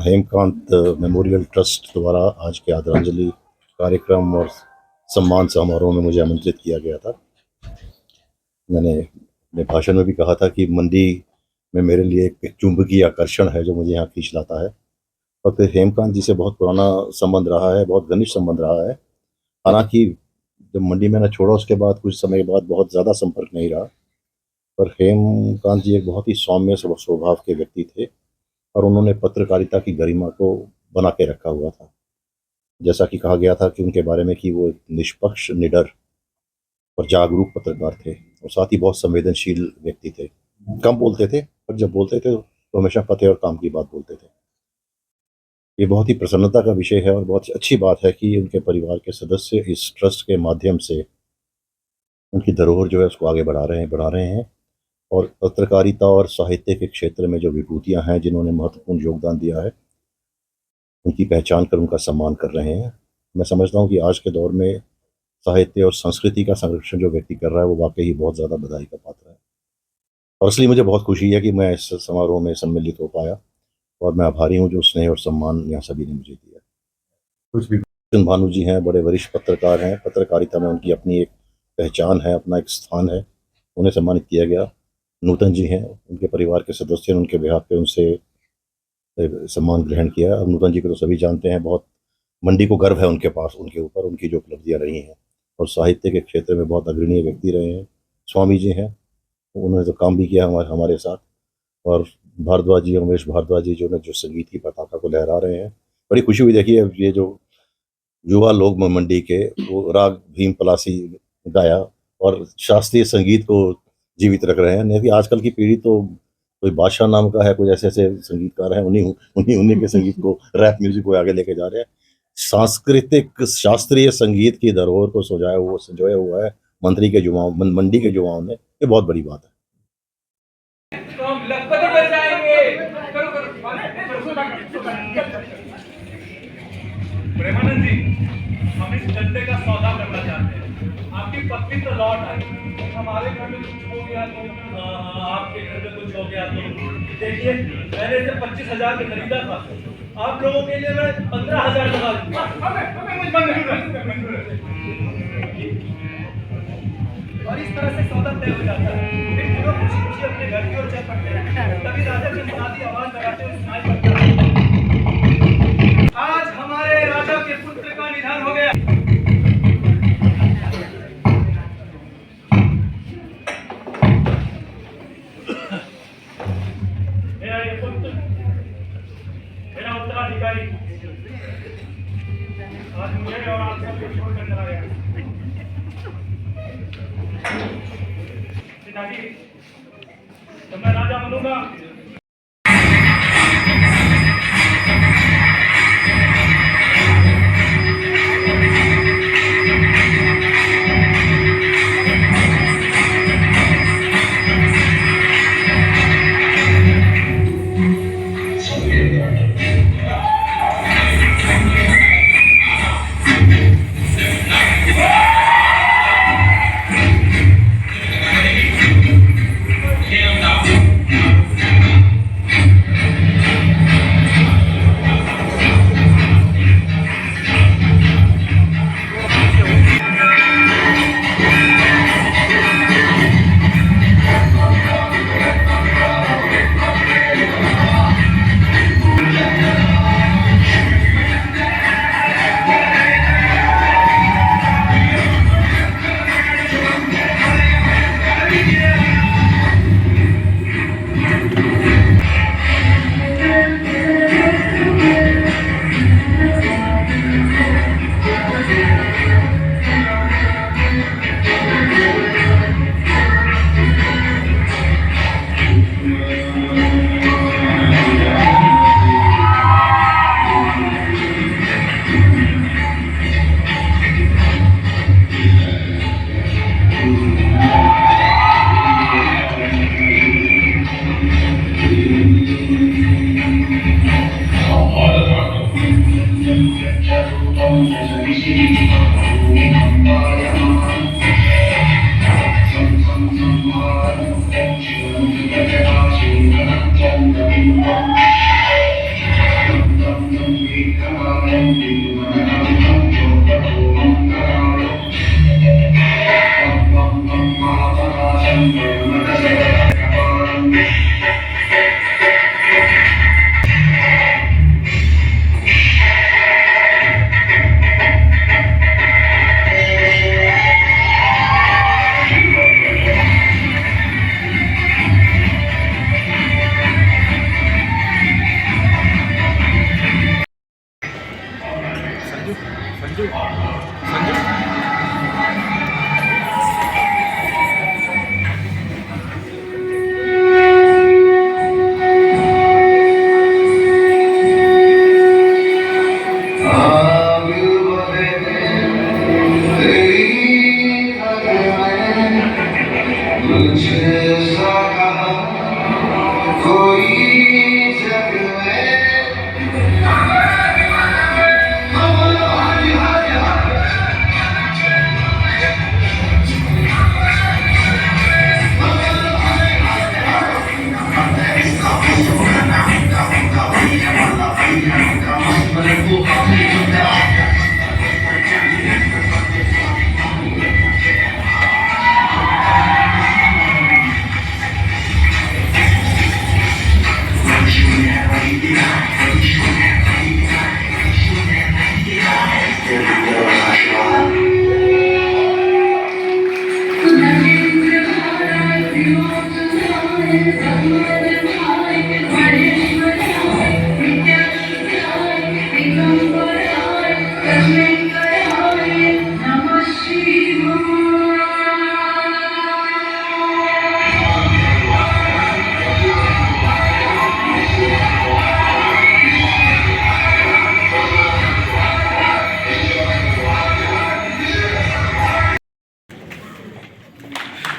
Hemkant memorial trust द्वारा आज के आदरांजलि कार्यक्रम और सम्मान समारोह में मुझे आमंत्रित किया गया था। मैंने अपने भाषण में भी कहा था कि मंडी में मेरे लिए एक चुंबकीय आकर्षण है जो मुझे यहाँ खींच लाता है, और फिर हेमकांत जी से बहुत पुराना संबंध रहा है, बहुत घनिष्ठ संबंध रहा है। हालांकि जब मंडी मैंने छोड़ा उसके बाद कुछ समय के बाद बहुत ज़्यादा संपर्क नहीं रहा, पर हेमकांत जी एक बहुत ही सौम्य स्वभाव के व्यक्ति थे और उन्होंने पत्रकारिता की गरिमा को बना के रखा हुआ था। जैसा कि कहा गया था कि उनके बारे में कि वो एक निष्पक्ष, निडर और जागरूक पत्रकार थे और साथ ही बहुत संवेदनशील व्यक्ति थे। कम बोलते थे, पर जब बोलते थे तो हमेशा पते और काम की बात बोलते थे। ये बहुत ही प्रसन्नता का विषय है और बहुत अच्छी बात है कि उनके परिवार के सदस्य इस ट्रस्ट के माध्यम से उनकी धरोहर जो है उसको आगे बढ़ा रहे हैं और पत्रकारिता और साहित्य के क्षेत्र में जो विभूतियाँ हैं, जिन्होंने महत्वपूर्ण योगदान दिया है, उनकी पहचान कर उनका सम्मान कर रहे हैं। मैं समझता हूँ कि आज के दौर में साहित्य और संस्कृति का संरक्षण जो व्यक्ति कर रहा है वो वाकई ही बहुत ज़्यादा बधाई का पात्र है, और इसलिए मुझे बहुत खुशी है कि मैं इस समारोह में सम्मिलित हो पाया और मैं आभारी हूँ जो स्नेह और सम्मान यहाँ सभी ने मुझे दिया। कुछ भी भानु जी हैं, बड़े वरिष्ठ पत्रकार हैं, पत्रकारिता में उनकी अपनी एक पहचान है, अपना एक स्थान है, उन्हें सम्मानित किया गया। नूतन जी हैं, उनके परिवार के सदस्य ने उनके बिहाफ पे उनसे सम्मान ग्रहण किया। अब नूतन जी को तो सभी जानते हैं, बहुत मंडी को गर्व है उनके पास, उनके ऊपर उनकी जो उपलब्धियाँ रही हैं, और साहित्य के क्षेत्र में बहुत अग्रणीय व्यक्ति रहे हैं। स्वामी जी हैं, उन्होंने तो काम भी किया हमारे साथ, और भारद्वाज जी, उमेश भारद्वाज जी जो संगीत की पताका को लहरा रहे हैं। बड़ी खुशी हुई। देखिए, ये जो युवा लोग मंडी के, वो राग भीम पलासी गाया और शास्त्रीय संगीत को जीवित रख रहे हैं। नहीं कि आजकल की पीढ़ी तो कोई बादशाह नाम का है, कुछ ऐसे ऐसे संगीतकार हैं, उन्हीं के संगीत को, रैप म्यूजिक को आगे लेके जा रहे हैं। सांस्कृतिक शास्त्रीय संगीत की धरोहर को संजोया हुआ है मंडी के युवाओं ने। ये बहुत बड़ी बात है। तो हम लखपति बन जाएंगे। प्रेमानंद जी, हम इस जनते का सौदा करना चाहते हैं। आपकी पत्नी तो लौट आई, हमारे घर में कुछ हो गया तो आपके घर में कुछ हो गया तो देखिए, मैंने इसे 25,000 में खरीदा था, आप लोगों के लिए मैं 15,000 लगा दूंगा। और इस तरह से सौदा तय हो जाता है। फिर दोनों खुशी खुशी अपने घर की ओर चल पड़ते हैं। तभी राजा की मुनादी आवाज लगाते हुए सुनाई पड़ता है, आज हमारे राजा के पुत्र का निधन हो गया। मेरा ये पुत्र, मेरा उत्तराधिकारी आज मुझे और आप सबको छोड़कर चला गया। पिताजी, तो मैं राजा बनूंगा।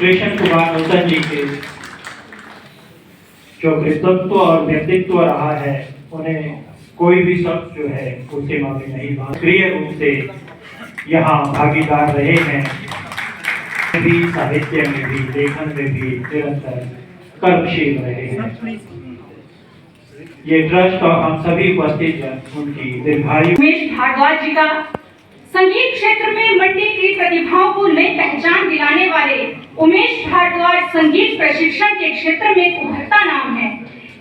कृष्ण कुमार नूतन जी के जो कृतित्व और व्यक्तित्व रहा है, उन्हें कोई भी शख्स जो है उसके मामले नहीं सक्रिय रूप से यहाँ भागीदार रहे हैं, भी साहित्य में भी लेखन में भी निरंतर कर्मशील रहे हैं। ये ट्रस्ट और हम सभी उपस्थित जन उनकी दीर्घायु। उमेश भारद्वाज जी का संगीत क्षेत्र में मंडी की प्रतिभाओं को नई पहचान दिलाने वाले उमेश भारद्वाज संगीत प्रशिक्षण के क्षेत्र में एक उभरता नाम है।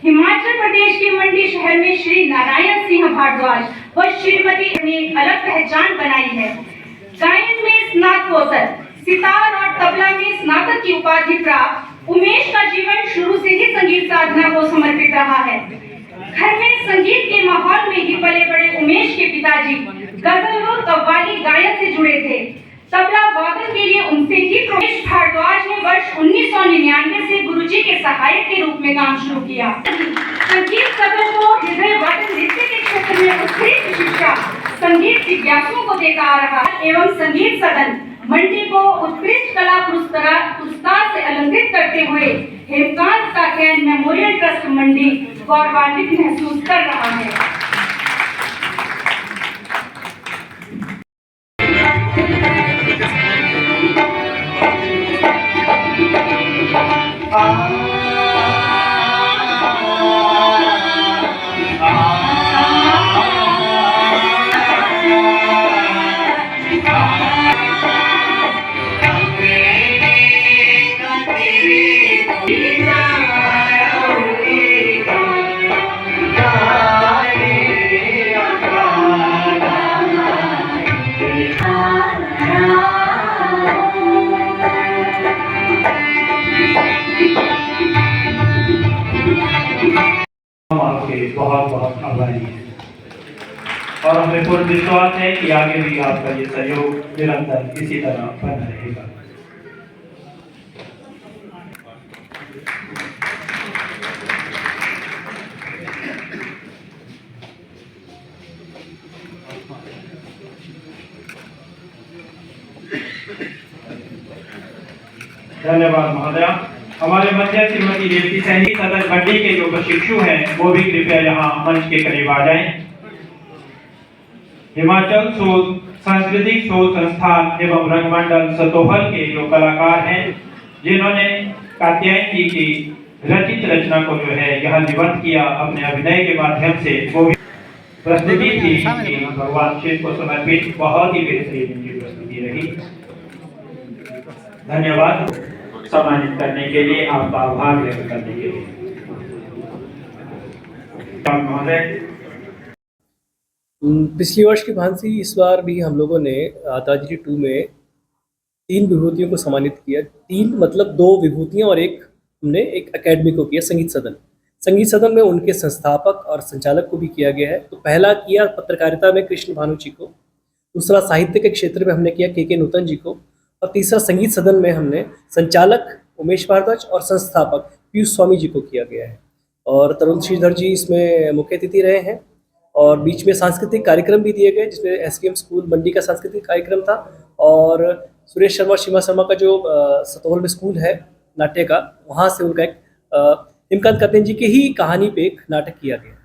हिमाचल प्रदेश के मंडी शहर में श्री नारायण सिंह भारद्वाज व श्रीमती ने एक अलग पहचान बनाई है। गायन में स्नातकोत्तर, सितार और तबला में स्नातक की उपाधि प्राप्त उमेश का जीवन शुरू से ही संगीत साधना को समर्पित रहा है। घर में संगीत के माहौल में ही पले बड़े उमेश के पिताजी गजल और कव्वाली गायन से जुड़े थे। तबला वादन के लिए उनसे ही उमेश भारद्वाज ने वर्ष 1999 से गुरुजी के सहायक के रूप में काम शुरू किया। संगीत सदन को हृदय वादन नृत्य के क्षेत्र में उत्कृष्ट शिक्षा संगीत जिज्ञासुओं को देता आ रहा एवं संगीत सदन मंडी को उत्कृष्ट कला पुरस्कार से अलंकृत करते हुए हेमकांत का कैन मेमोरियल ट्रस्ट मंडी गौरवान्वित महसूस कर रहा है। हम आपके बहुत बहुत आभारी हैं और हमें पूर्ण विश्वास है कि आगे भी आपका ये सहयोग निरंतर इसी तरह बना रहेगा। धन्यवाद महोदया। हमारे मध्य श्रीमती देवती सैनी सदर मंडी के जो प्रशिक्षु हैं वो भी कृपया यहाँ मंच के करीब आ जाएं। हिमाचल शोध सांस्कृतिक शोध संस्थान एवं रंगमंडल सतोहल के जो कलाकार हैं, जिन्होंने कात्यायन जी की रचित रचना को जो है यहाँ जीवंत किया अपने अभिनय के माध्यम से, वो भी प्रस्तुति थी कि भगवान शिव को समर्पित बहुत ही बेहतरीन इनकी प्रस्तुति रही। धन्यवाद सम्मानित करने के लिए, आपका आभार व्यक्त करने के लिए। पिछली वर्ष की भांति इस बार भी हम लोगों ने दादागिरी 2 में 3 विभूतियों को सम्मानित किया। 3 मतलब 2 विभूतियां और हमने एक एकेडमी को किया, संगीत सदन। संगीत सदन में उनके संस्थापक और संचालक को भी किया गया है। तो पहला किया पत्रकारिता में कृष्ण भानु जी को, दूसरा साहित्य के क्षेत्र में हमने किया के नूतन जी को, और तीसरा संगीत सदन में हमने संचालक उमेश भारद्वाज और संस्थापक पीयूष स्वामी जी को किया गया है। और तरुण श्रीधर जी इसमें मुख्य अतिथि रहे हैं और बीच में सांस्कृतिक कार्यक्रम भी दिए गए, जिसमें एसकेएम स्कूल मंडी का सांस्कृतिक कार्यक्रम था और सुरेश शर्मा सीमा शर्मा का जो सतोहल में स्कूल है नाट्य का, वहाँ से उनका एक हेमकांत जी की ही कहानी पे एक नाटक किया गया।